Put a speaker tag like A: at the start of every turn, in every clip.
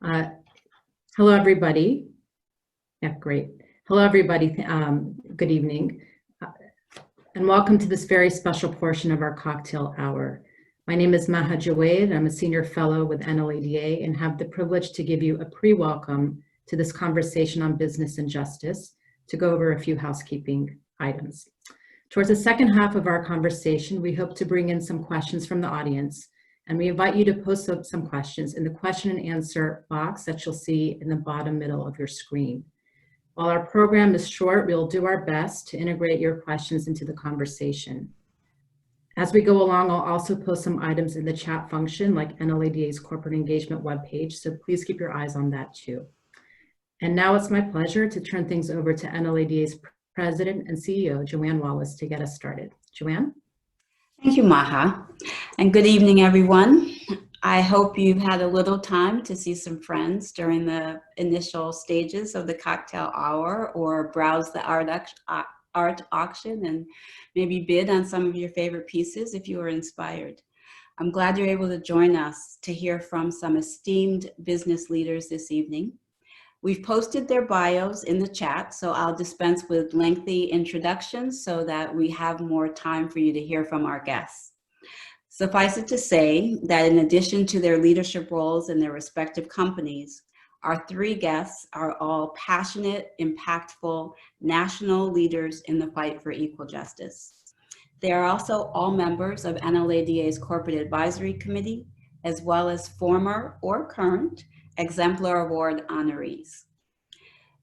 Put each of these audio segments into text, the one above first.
A: Uh, Hello, everybody. Yeah, great. Hello, everybody. Good evening. And welcome to this very special portion of our cocktail hour. My name is Maha Jawed. I'm a senior fellow with NLADA and have the privilege to give you a pre-welcome to this conversation on business and justice to go over a few housekeeping items. Towards the second half of our conversation, we hope to bring in some questions from the audience, and we invite you to post up some questions in the question and answer box that you'll see in the bottom middle of your screen. While our program is short, we'll do our best to integrate your questions into the conversation. As we go along, I'll also post some items in the chat function like NLADA's corporate engagement webpage, so please keep your eyes on that too. And now it's my pleasure to turn things over to NLADA's President and CEO, Joanne Wallace, to get us started. Joanne?
B: Thank you, Maha, and good evening, everyone. I hope you've had a little time to see some friends during the initial stages of the cocktail hour or browse the art auction and maybe bid on some of your favorite pieces if you were inspired. I'm glad you're able to join us to hear from some esteemed business leaders this evening. We've posted their bios in the chat, so I'll dispense with lengthy introductions so that we have more time for you to hear from our guests. Suffice it to say that in addition to their leadership roles in their respective companies, our three guests are all passionate, impactful, national leaders in the fight for equal justice. They are also all members of NLADA's Corporate Advisory Committee, as well as former or current Exemplar Award honorees.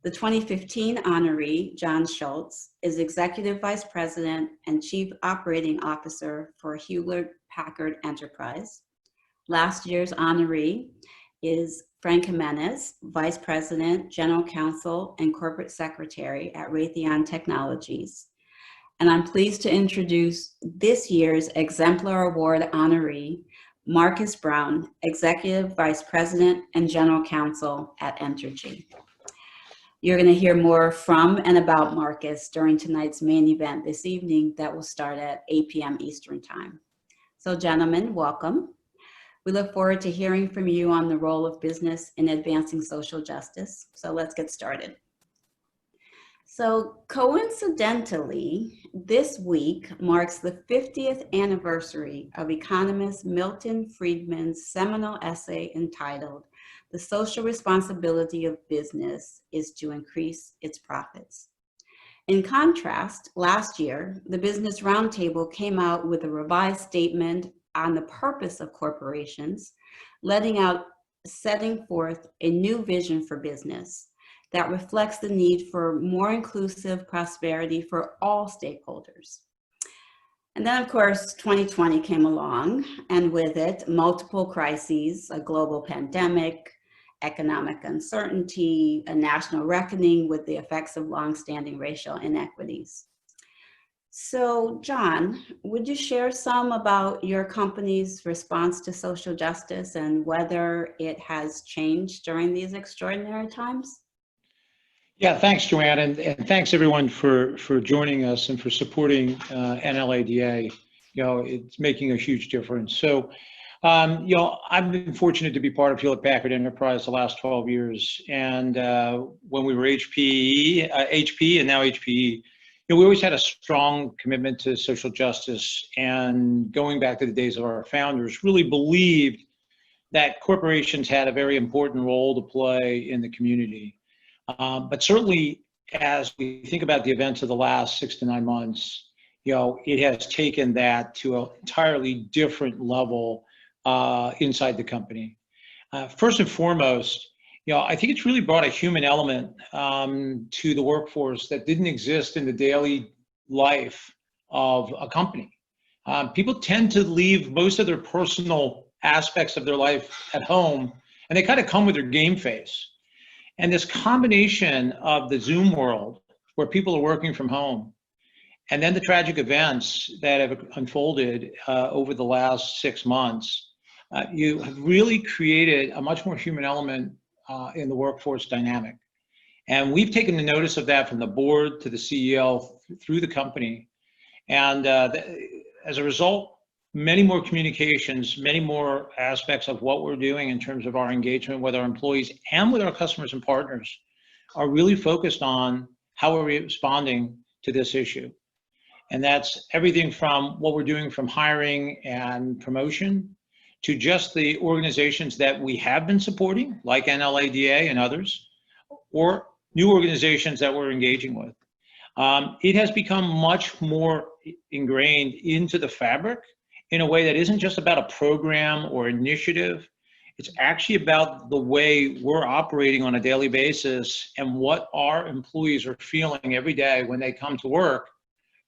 B: The 2015 honoree, John Schultz, is Executive Vice President and Chief Operating Officer for Hewlett Packard Enterprise. Last year's honoree is Frank Jimenez, Vice President, General Counsel, and Corporate Secretary at Raytheon Technologies. And I'm pleased to introduce this year's Exemplar Award honoree, Marcus Brown, Executive Vice President and General Counsel at Entergy. You're going to hear more from and about Marcus during tonight's main event this evening that will start at 8 p.m. Eastern Time. So gentlemen, welcome. We look forward to hearing from you on the role of business in advancing social justice. So let's get started. So coincidentally, this week marks the 50th anniversary of economist Milton Friedman's seminal essay entitled, "The Social Responsibility of Business is to Increase Its Profits." In contrast, last year, the Business Roundtable came out with a revised statement on the purpose of corporations, setting forth a new vision for business that reflects the need for more inclusive prosperity for all stakeholders. And then, of course, 2020 came along, and with it, multiple crises, a global pandemic, economic uncertainty, a national reckoning with the effects of longstanding racial inequities. So, John, would you share some about your company's response to social justice and whether it has changed during these extraordinary times?
C: Yeah, thanks, Joanne, and thanks everyone for joining us and for supporting NLADA. It's making a huge difference. So, I've been fortunate to be part of Hewlett Packard Enterprise the last 12 years, and when we were HP and now HPE, we always had a strong commitment to social justice, and going back to the days of our founders, really believed that corporations had a very important role to play in the community. But certainly, as we think about the events of the last 6 to 9 months, it has taken that to an entirely different level inside the company. First and foremost, I think it's really brought a human element to the workforce that didn't exist in the daily life of a company. People tend to leave most of their personal aspects of their life at home, and they kind of come with their game face. And this combination of the Zoom world, where people are working from home, and then the tragic events that have unfolded over the last 6 months, you have really created a much more human element in the workforce dynamic. And we've taken the notice of that from the board to the CEO through the company. And as a result, many more communications, many more aspects of what we're doing in terms of our engagement with our employees and with our customers and partners are really focused on how we're responding to this issue. And that's everything from what we're doing from hiring and promotion to just the organizations that we have been supporting, like NLADA and others, or new organizations that we're engaging with. It has become much more ingrained into the fabric in a way that isn't just about a program or initiative. It's actually about the way we're operating on a daily basis and what our employees are feeling every day when they come to work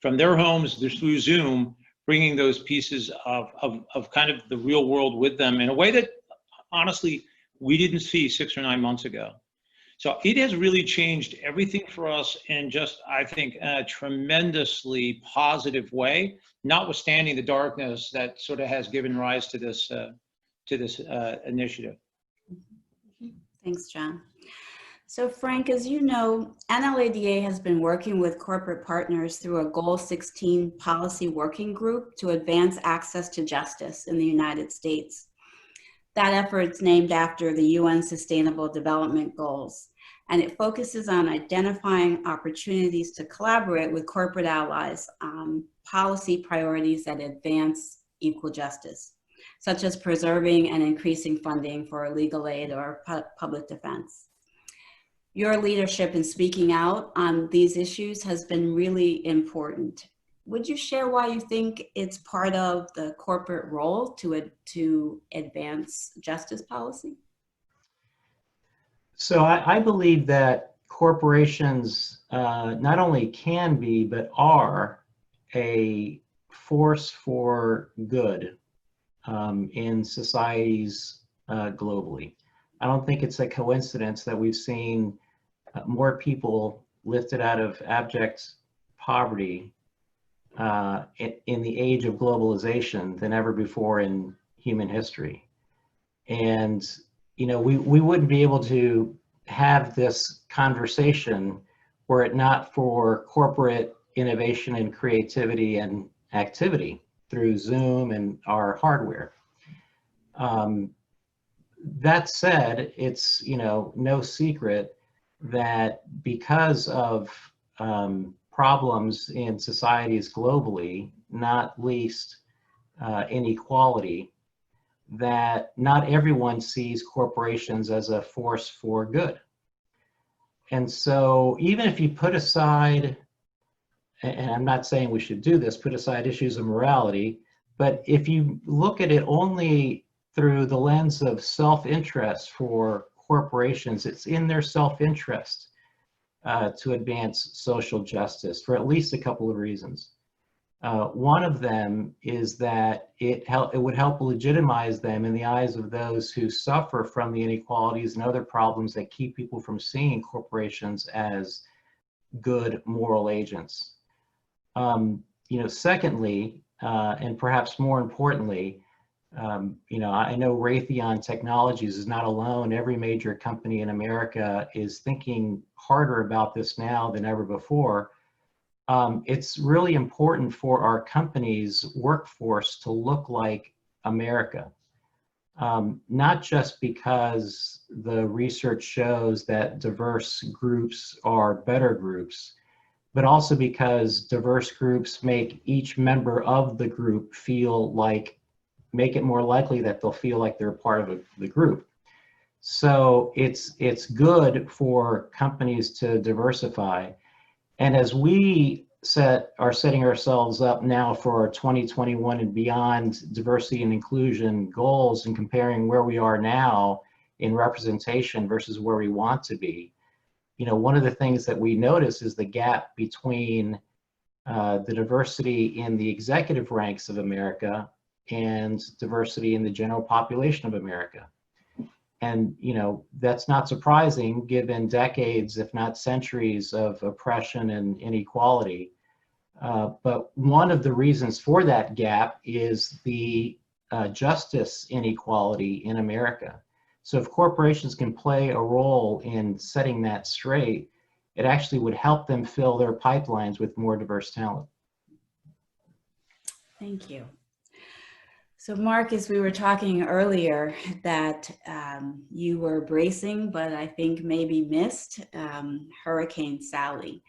C: from their homes through Zoom, bringing those pieces of kind of the real world with them in a way that honestly we didn't see 6 or 9 months ago. So it has really changed everything for us in just, I think, a tremendously positive way, notwithstanding the darkness that sort of has given rise to this initiative.
B: Thanks, John. So Frank, as you know, NLADA has been working with corporate partners through a Goal 16 policy working group to advance access to justice in the United States. That effort is named after the UN Sustainable Development Goals, and it focuses on identifying opportunities to collaborate with corporate allies on policy priorities that advance equal justice, such as preserving and increasing funding for legal aid or public defense. Your leadership in speaking out on these issues has been really important. Would you share why you think it's part of the corporate role to advance justice policy?
D: So I believe that corporations not only can be, but are a force for good in societies globally. I don't think it's a coincidence that we've seen more people lifted out of abject poverty in the age of globalization than ever before in human history. And, you know, we wouldn't be able to have this conversation were it not for corporate innovation and creativity and activity through Zoom and our hardware. That said, it's, you know, no secret that because of problems in societies globally, not least inequality, that not everyone sees corporations as a force for good. And so even if you put aside, and I'm not saying we should do this, put aside issues of morality, but if you look at it only through the lens of self-interest for corporations, it's in their self-interest to advance social justice for at least a couple of reasons. One of them is that it would help legitimize them in the eyes of those who suffer from the inequalities and other problems that keep people from seeing corporations as good moral agents. You know, secondly, and perhaps more importantly, you know, I know Raytheon Technologies is not alone. Every major company in America is thinking harder about this now than ever before. It's really important for our company's workforce to look like America, not just because the research shows that diverse groups are better groups, but also because diverse groups make each member of the group make it more likely that they'll feel like they're part of the group. So it's good for companies to diversify. And as we are setting ourselves up now for our 2021 and beyond diversity and inclusion goals and comparing where we are now in representation versus where we want to be, you know, one of the things that we notice is the gap between the diversity in the executive ranks of America and diversity in the general population of America. And, you know, that's not surprising given decades, if not centuries, of oppression and inequality. But one of the reasons for that gap is the justice inequality in America. So if corporations can play a role in setting that straight, it actually would help them fill their pipelines with more diverse talent.
B: Thank you. So Marcus, we were talking earlier that you were bracing, but I think maybe missed Hurricane Sally.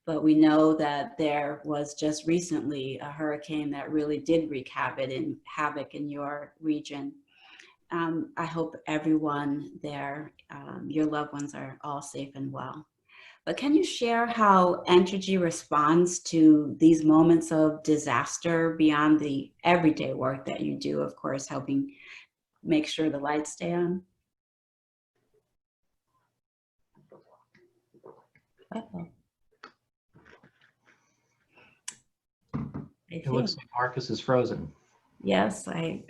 B: But we know that there was just recently a hurricane that really did wreak havoc in your region. I hope everyone there, your loved ones, are all safe and well. But can you share how Entergy responds to these moments of disaster beyond the everyday work that you do, of course, helping make sure the lights stay on? Uh-oh.
D: It looks like Marcus is frozen.
B: Yes, I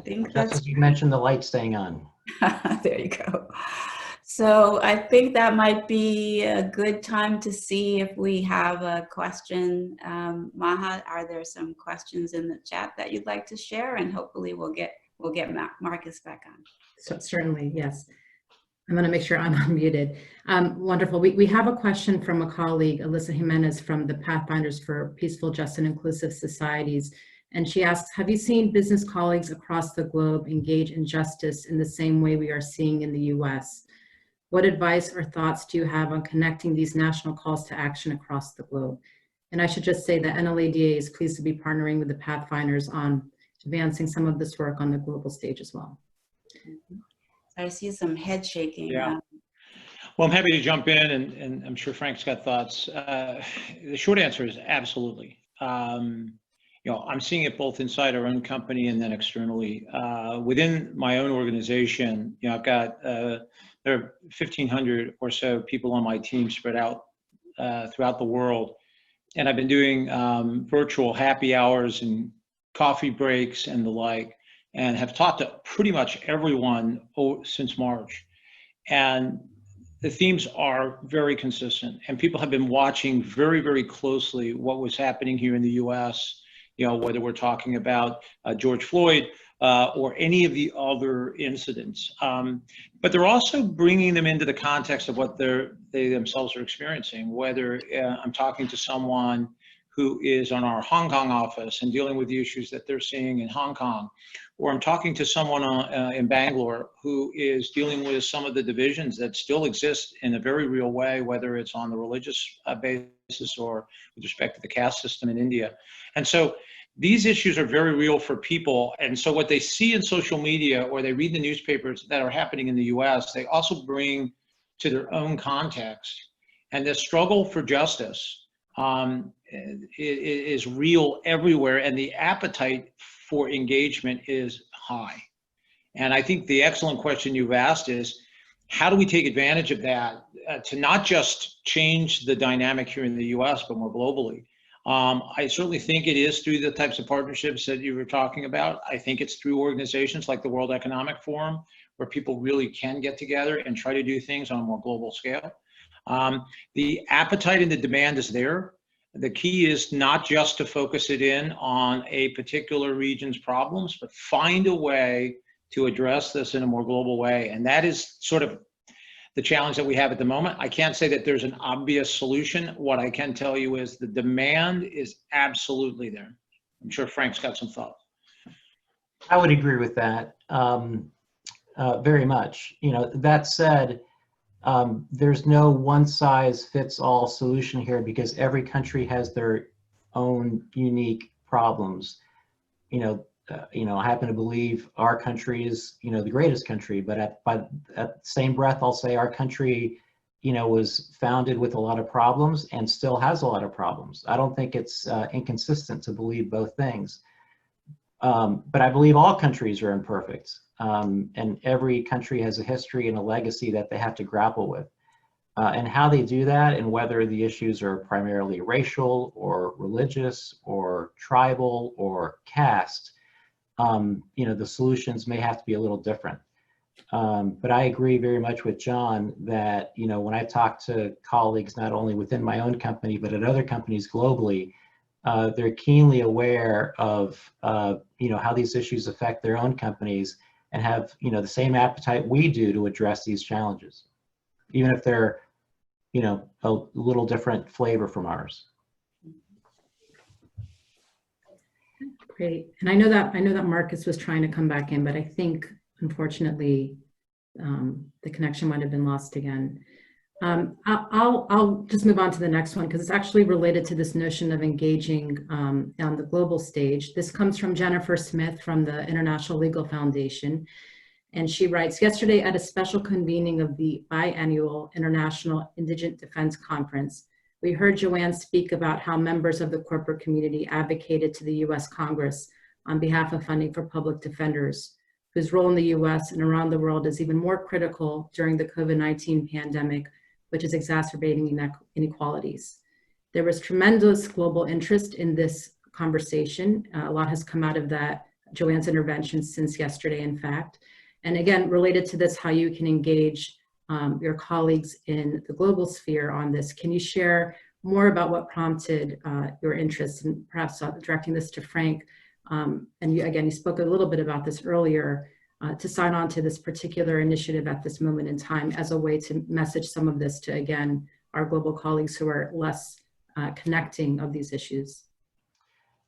B: think
D: That's
B: that's
D: what you mentioned, the light staying on.
B: there you go. So I think that might be a good time to see if we have a question. Maha, are there some questions in the chat that you'd like to share? And hopefully we'll get Marcus back on.
A: So certainly, yes. I'm going to make sure I'm unmuted. Wonderful. We have a question from a colleague, Alyssa Jimenez, from the Pathfinders for Peaceful, Just, and Inclusive Societies. And she asks, have you seen business colleagues across the globe engage in justice in the same way we are seeing in the US? What advice or thoughts do you have on connecting these national calls to action across the globe? And I should just say that NLADA is pleased to be partnering with the Pathfinders on advancing some of this work on the global stage as well.
B: I see some head shaking.
C: Yeah. Well, I'm happy to jump in, and I'm sure Frank's got thoughts. The short answer is absolutely. I'm seeing it both inside our own company and then externally. Within my own organization, I've got there are 1,500 or so people on my team spread out throughout the world, and I've been doing virtual happy hours and coffee breaks and the like, and have talked to pretty much everyone since March. And the themes are very consistent, and people have been watching very, very closely what was happening here in the US, whether we're talking about George Floyd or any of the other incidents. But they're also bringing them into the context of what they themselves are experiencing, whether I'm talking to someone who is on our Hong Kong office and dealing with the issues that they're seeing in Hong Kong, or I'm talking to someone in Bangalore who is dealing with some of the divisions that still exist in a very real way, whether it's on the religious basis or with respect to the caste system in India. And so these issues are very real for people. And so what they see in social media or they read the newspapers that are happening in the US, they also bring to their own context. And the struggle for justice is real everywhere, and the appetite for engagement is high. And I think the excellent question you've asked is, how do we take advantage of that to not just change the dynamic here in the US, but more globally? I certainly think it is through the types of partnerships that you were talking about. I think it's through organizations like the World Economic Forum, where people really can get together and try to do things on a more global scale. The appetite and the demand is there. The key is not just to focus it in on a particular region's problems, but find a way to address this in a more global way. And that is sort of the challenge that we have at the moment. I can't say that there's an obvious solution. What I can tell you is the demand is absolutely there. I'm sure Frank's got some thoughts.
D: I would agree with that very much. That said, there's no one-size-fits-all solution here because every country has their own unique problems. I happen to believe our country is, the greatest country, but at the same breath, I'll say our country, was founded with a lot of problems and still has a lot of problems. I don't think it's inconsistent to believe both things. But I believe all countries are imperfect, and every country has a history and a legacy that they have to grapple with. And how they do that, and whether the issues are primarily racial or religious or tribal or caste, the solutions may have to be a little different. But I agree very much with John that, when I talk to colleagues, not only within my own company, but at other companies globally, they're keenly aware of, how these issues affect their own companies and have, the same appetite we do to address these challenges, even if they're, a little different flavor from ours.
A: Great. And I know that Marcus was trying to come back in, but I think unfortunately the connection might have been lost again. I'll just move on to the next one because it's actually related to this notion of engaging on the global stage. This comes from Jennifer Smith from the International Legal Foundation. And she writes, yesterday at a special convening of the biannual International Indigent Defense Conference, we heard Joanne speak about how members of the corporate community advocated to the US Congress on behalf of funding for public defenders, whose role in the US and around the world is even more critical during the COVID-19 pandemic, which is exacerbating inequalities. There was tremendous global interest in this conversation. A lot has come out of that, Joanne's intervention since yesterday, in fact. And again, related to this, how you can engage your colleagues in the global sphere on this. Can you share more about what prompted your interest, and perhaps directing this to Frank? And you spoke a little bit about this earlier, to sign on to this particular initiative at this moment in time as a way to message some of this to, again, our global colleagues who are less connecting of these issues.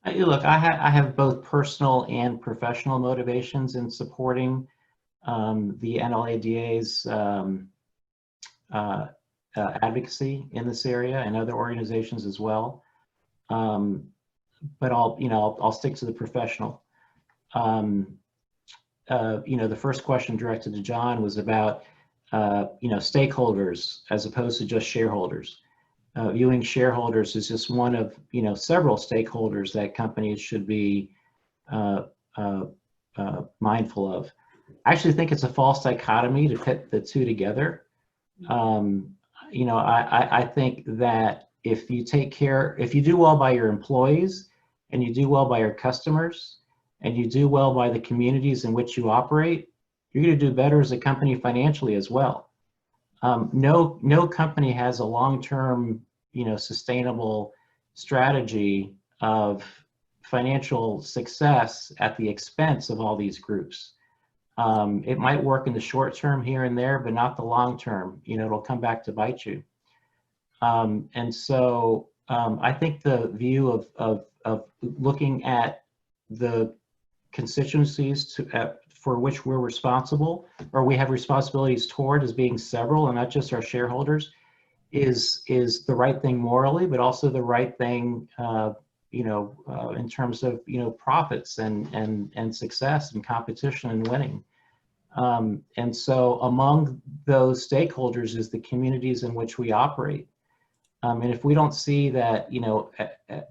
D: Look, I have both personal and professional motivations in supporting the NLADA's advocacy in this area and other organizations as well. But I'll stick to the professional. The first question directed to John was about stakeholders as opposed to just shareholders. Viewing shareholders as just one of several stakeholders that companies should be mindful of. I actually think it's a false dichotomy to pit the two together. I think that if you do well by your employees and you do well by your customers and you do well by the communities in which you operate, you're going to do better as a company financially as well. No company has a long-term, sustainable strategy of financial success at the expense of all these groups. It might work in the short term here and there, but not the long term. It'll come back to bite you. And so I think the view of looking at the constituencies for which we're responsible, or we have responsibilities toward, as being several and not just our shareholders, is the right thing morally, but also the right thing in terms of profits and success and competition and winning. And so among those stakeholders is the communities in which we operate. And if we don't see that,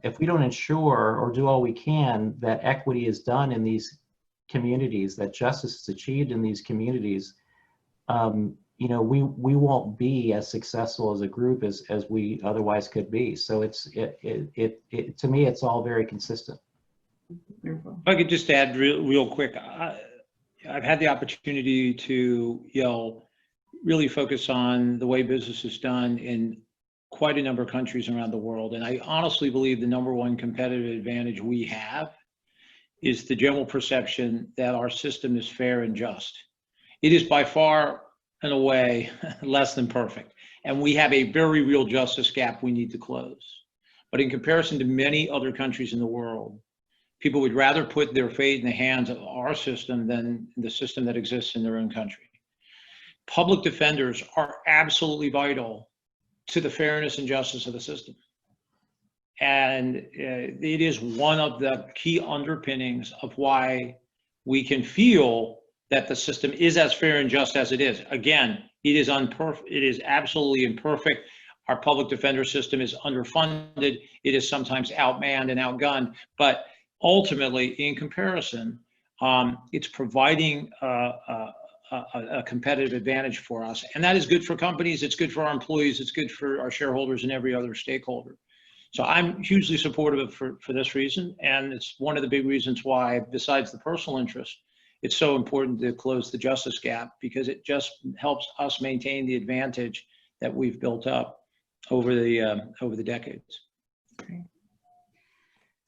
D: if we don't ensure or do all we can that equity is done in these communities, that justice is achieved in these communities, we won't be as successful as a group as we otherwise could be. So to me, it's all very consistent.
C: If I could just add real quick, I've had the opportunity to really focus on the way business is done in quite a number of countries around the world. And I honestly believe the number one competitive advantage we have is the general perception that our system is fair and just. It is by far and away less than perfect. And we have a very real justice gap we need to close. But in comparison to many other countries in the world, people would rather put their fate in the hands of our system than the system that exists in their own country. Public defenders are absolutely vital to the fairness and justice of the system. And it is one of the key underpinnings of why we can feel that the system is as fair and just as it is. Again, it is absolutely imperfect. Our public defender system is underfunded. It is sometimes outmanned and outgunned, but ultimately, in comparison, it's providing a competitive advantage for us. And that is good for companies, it's good for our employees, it's good for our shareholders and every other stakeholder. So I'm hugely supportive for this reason. And it's one of the big reasons why, besides the personal interest, it's so important to close the justice gap, because it just helps us maintain the advantage that we've built up over the decades.
A: Okay.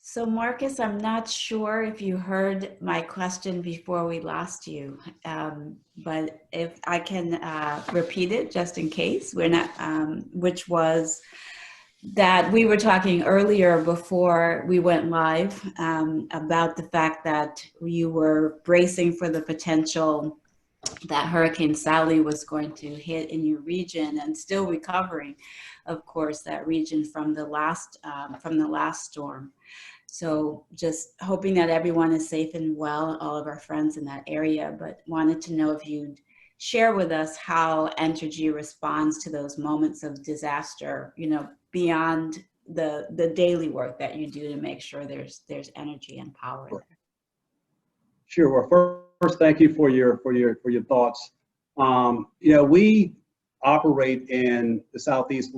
B: So Marcus, I'm not sure if you heard my question before we lost you, but if I can repeat it just in case, we're not, which was, that we were talking earlier before we went live about the fact that you were bracing for the potential that Hurricane Sally was going to hit in your region, and still recovering, of course, that region from the last storm. So just hoping that everyone is safe and well, all of our friends in that area, but wanted to know if you'd share with us how Entergy responds to those moments of disaster, you know, beyond the daily work that you do to make sure there's energy and power there.
E: Sure. Well, first, thank you for your thoughts. You know, we operate in the southeast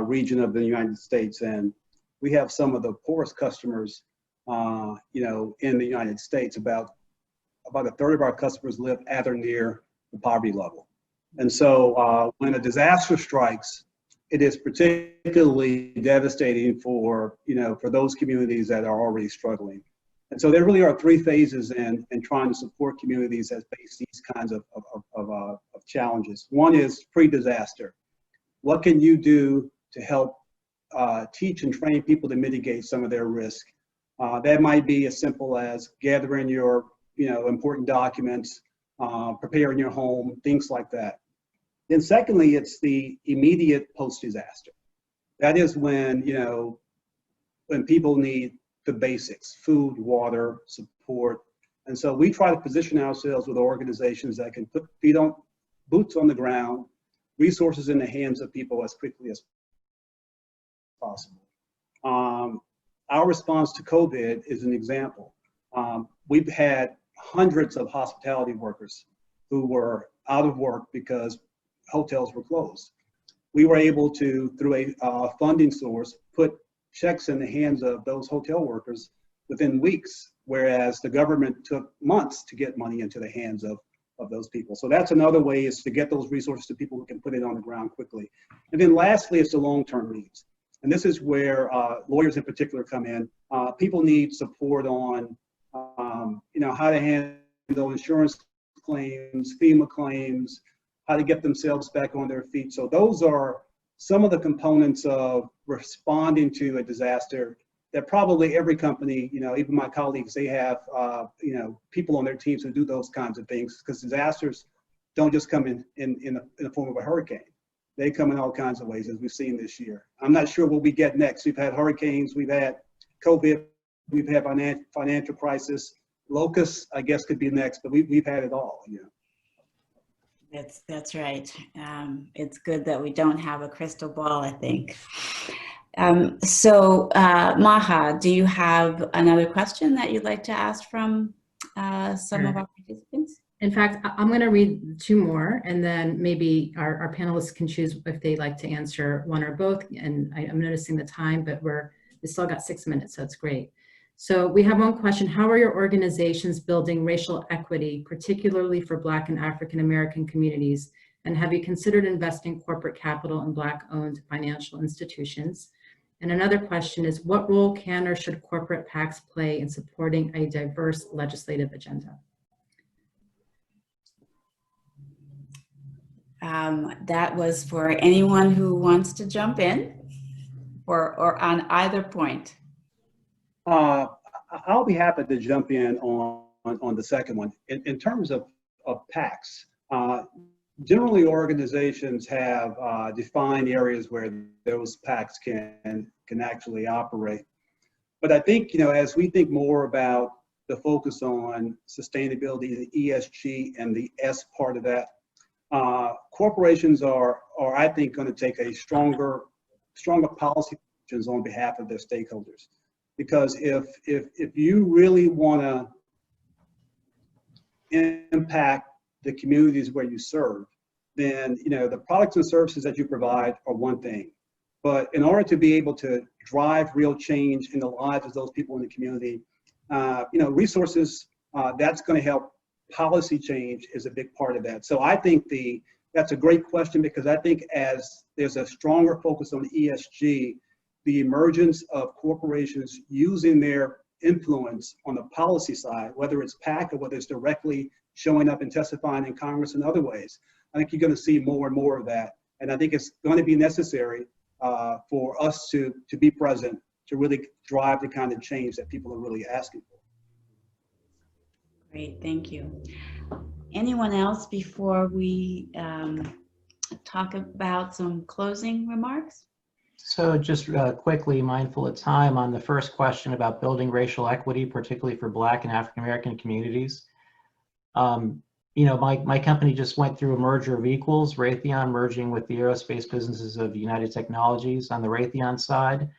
E: region of the United States, and we have some of the poorest customers, you know, in the United States. About a third of our customers live at or near the poverty level, and so when a disaster strikes, it is particularly devastating for those communities that are already struggling. And so there really are three phases in trying to support communities that face these kinds of challenges. One is pre-disaster. What can you do to help teach and train people to mitigate some of their risk? That might be as simple as gathering your important documents, preparing your home, things like that. Then secondly, it's the immediate post-disaster. That is when people need the basics: food, water, support. And so we try to position ourselves with organizations that can put boots on the ground, resources in the hands of people as quickly as possible. Our response to COVID is an example. We've had hundreds of hospitality workers who were out of work because hotels were closed. We were able to, through a funding source, put checks in the hands of those hotel workers within weeks, whereas the government took months to get money into the hands of those people. So that's another way, is to get those resources to people who can put it on the ground quickly. And then lastly, it's the long-term needs. And this is where lawyers in particular come in. People need support on how to handle insurance claims, FEMA claims, how to get themselves back on their feet. So those are some of the components of responding to a disaster that probably every company, even my colleagues, they have, people on their teams who do those kinds of things, because disasters don't just come in the form of a hurricane. They come in all kinds of ways, as we've seen this year. I'm not sure what we get next. We've had hurricanes, we've had COVID, we've had financial crisis. Locusts, I guess, could be next, but we've had it all.
B: That's right. It's good that we don't have a crystal ball, I think. So Maha, do you have another question that you'd like to ask from some of our participants?
A: In fact, I'm going to read two more, and then maybe our panelists can choose if they'd like to answer one or both. And I'm noticing the time, but we still got 6 minutes, so it's great. So we have one question: how are your organizations building racial equity, particularly for Black and African American communities? And have you considered investing corporate capital in Black-owned financial institutions? And another question is, what role can or should corporate PACs play in supporting a diverse legislative agenda?
B: That was for anyone who wants to jump in, or on either point.
E: I'll be happy to jump in on the second one. In terms of PACs, generally organizations have defined areas where those PACs can actually operate. But I think, as we think more about the focus on sustainability, the ESG, and the S part of that, corporations are I think, going to take a stronger policy positions on behalf of their stakeholders. Because if you really want to impact the communities where you serve, then the products and services that you provide are one thing. But in order to be able to drive real change in the lives of those people in the community, resources that's going to help policy change is a big part of that. So I think that's a great question, because I think as there's a stronger focus on ESG, the emergence of corporations using their influence on the policy side, whether it's PAC or whether it's directly showing up and testifying in Congress in other ways, I think you're going to see more and more of that. And I think it's going to be necessary for us to be present, to really drive the kind of change that people are really asking for.
B: Great, thank you. Anyone else before we talk about some closing remarks?
D: So just quickly, mindful of time, on the first question about building racial equity, particularly for Black and African American communities. You know, my company just went through a merger of equals, Raytheon merging with the aerospace businesses of United Technologies. On the Raytheon side,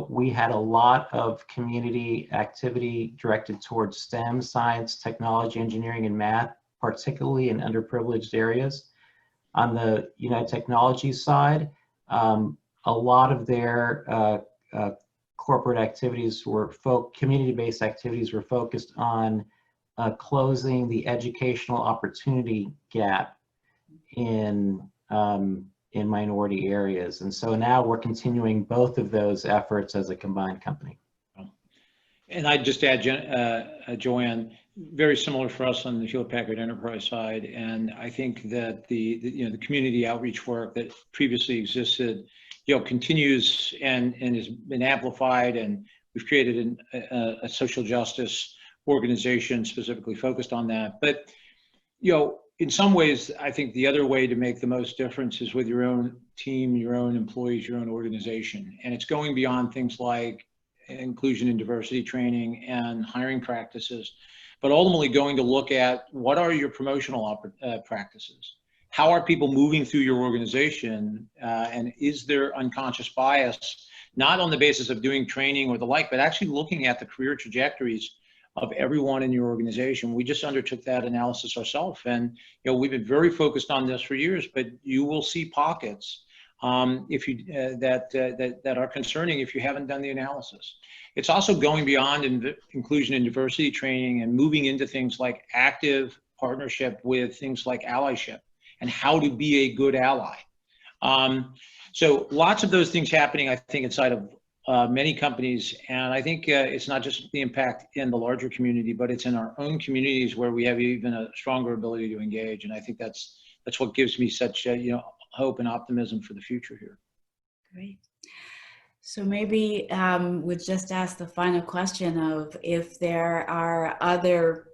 D: we had a lot of community activity directed towards STEM, science, technology, engineering, and math, particularly in underprivileged areas. On the United Technologies side, a lot of their corporate activities were community-based activities were focused on closing the educational opportunity gap in minority areas. And so now we're continuing both of those efforts as a combined company.
C: And I'd just add, Joanne, very similar for us on the Hewlett Packard Enterprise side. And I think that the community outreach work that previously existed, continues and has been amplified. And we've created a social justice organization specifically focused on that. But, in some ways, I think the other way to make the most difference is with your own team, your own employees, your own organization. And it's going beyond things like inclusion and diversity training and hiring practices, but ultimately going to look at what are your promotional practices? How are people moving through your organization? And is there unconscious bias, not on the basis of doing training or the like, but actually looking at the career trajectories of everyone in your organization? We just undertook that analysis ourselves, and we've been very focused on this for years. But you will see pockets that are concerning if you haven't done the analysis. It's also going beyond inclusion and diversity training and moving into things like active partnership with things like allyship and how to be a good ally. So lots of those things happening, I think, inside of many companies. And I think it's not just the impact in the larger community, but it's in our own communities where we have even a stronger ability to engage. And I think that's what gives me such hope and optimism for the future here.
B: Great. So maybe we'll just ask the final question of if there are other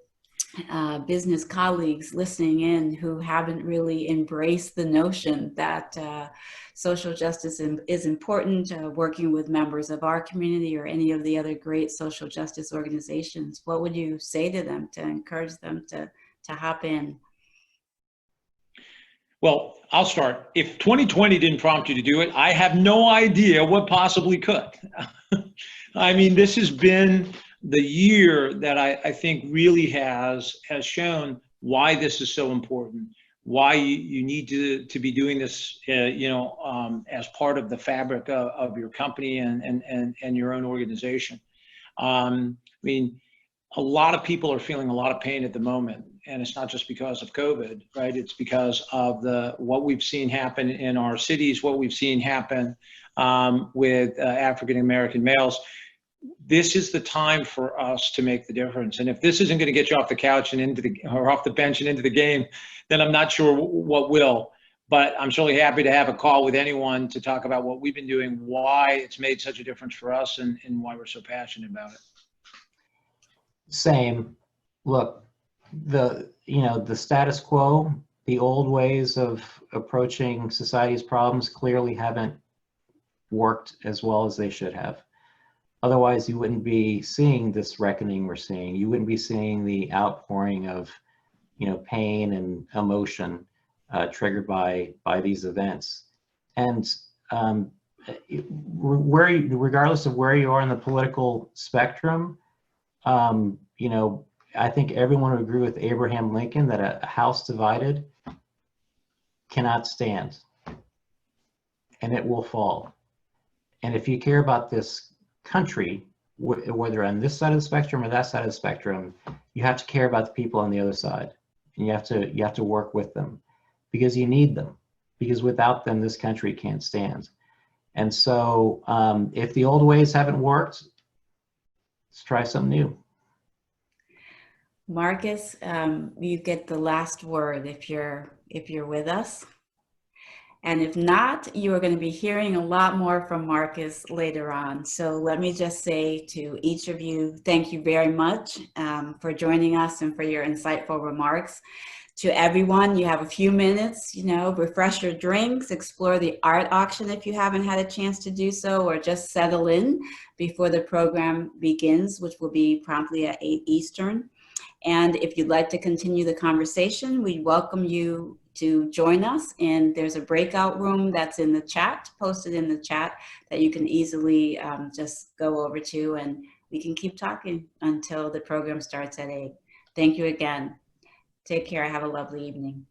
B: business colleagues listening in who haven't really embraced the notion that social justice is important, working with members of our community or any of the other great social justice organizations. What would you say to them to encourage them to hop in?
C: Well, I'll start. If 2020 didn't prompt you to do it, I have no idea what possibly could. I mean, this has been the year that I think really has shown why this is so important, why you need to be doing this, as part of the fabric of your company and your own organization. I mean, a lot of people are feeling a lot of pain at the moment, and it's not just because of COVID, right? It's because of what we've seen happen in our cities, what we've seen happen with African American males. This is the time for us to make the difference. And if this isn't going to get you off the couch and off the bench and into the game, then I'm not sure what will. But I'm certainly happy to have a call with anyone to talk about what we've been doing, why it's made such a difference for us, and why we're so passionate about it.
D: Same. Look, the status quo, the old ways of approaching society's problems clearly haven't worked as well as they should have. Otherwise, you wouldn't be seeing this reckoning we're seeing. You wouldn't be seeing the outpouring of, pain and emotion triggered by these events. And regardless of where you are in the political spectrum, I think everyone would agree with Abraham Lincoln that a house divided cannot stand, and it will fall. And if you care about this country, whether on this side of the spectrum or that side of the spectrum, you have to care about the people on the other side, and you have to work with them, because you need them, because without them this country can't stand. And so if the old ways haven't worked, let's try something new.
B: Marcus, you get the last word if you're with us. And if not, you are going to be hearing a lot more from Marcus later on. So let me just say to each of you, thank you very much for joining us and for your insightful remarks. To everyone, you have a few minutes, refresh your drinks, explore the art auction if you haven't had a chance to do so, or just settle in before the program begins, which will be promptly at 8 Eastern. And if you'd like to continue the conversation, we welcome you to join us. And there's a breakout room that's in the chat, posted in the chat, that you can easily just go over to, and we can keep talking until the program starts at 8. Thank you again. Take care. Have a lovely evening.